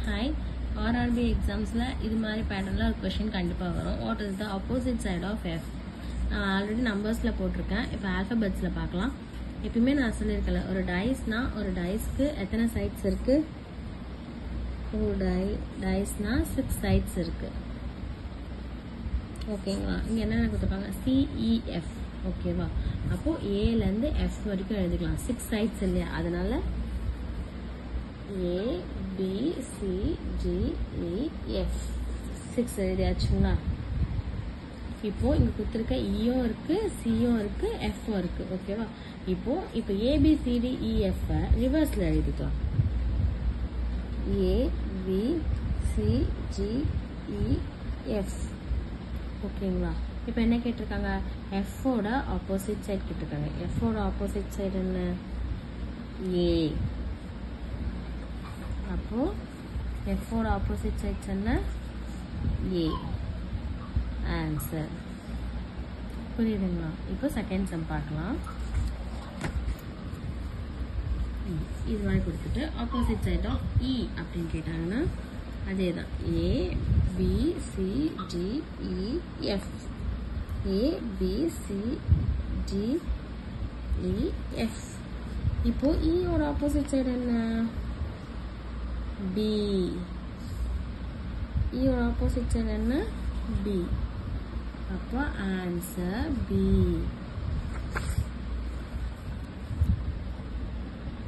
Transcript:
Hi, RRB examsல இது மாதிரி பேட்டர்ன்ல ஒரு क्वेश्चन கண்டிப்பா வரும். What is the opposite side of f? நான் ஆல்ரெடி நம்பர்ஸ்ல போட்டிருக்கேன். இப்போ ஆல்பபெட்ஸ்ல பார்க்கலாம். எப்பவுமே நான் சொல்லியிருக்கல ஒரு டைஸ்னா ஒரு டைஸ்க்கு எத்தனை சைட்ஸ் இருக்கு? ஒரு டைஸ்னா 6 சைட்ஸ் இருக்கு. ஓகேங்களா? இங்க என்ன கொடுத்திருக்காங்க? CEF. ஓகேவா? அப்போ A ல இருந்து F வரைக்கும் எழுதிக்கலாம். 6 சைட்ஸ் இல்லையா? அதனால A B C D E F 6 எழுதியாச்சுங்களா? இப்போ இங்க கொடுத்திருக்க Eயும் இருக்கு Cயும் இருக்கு Fம் இருக்கு. ஓகேவா? இப்போ A B C D E F ரிவர்ஸ்ல எழுதிக்கலாம். A B C G E F. ஓகேங்களா? இப்போ என்ன கேட்டிருக்காங்க? F ஓட ஆப்போசிட் சைடு கேட்டிருக்காங்க. F ஓட ஆப்போசிட் சைடு என்ன? A. அப்போ F ஓட ஆப்போசிட் சைட்ஸ் என்ன? A. ஆன்சர். புரியுதுங்களா? இப்போ செகண்ட் சம் பார்க்கலாம். இது மாதிரி கொடுத்துட்டு ஆப்போசிட் சைட் ஆஃப் E அப்படின்னு கேட்டாங்கன்னா அதே தான். A B C D E F. A B C D E F. இப்போ E ஓட ஆப்போசிட் சைடு என்ன? B. E ஓட ஆப்போசிட் சைடு என்ன? B. அப்போ ஆன்சர் B.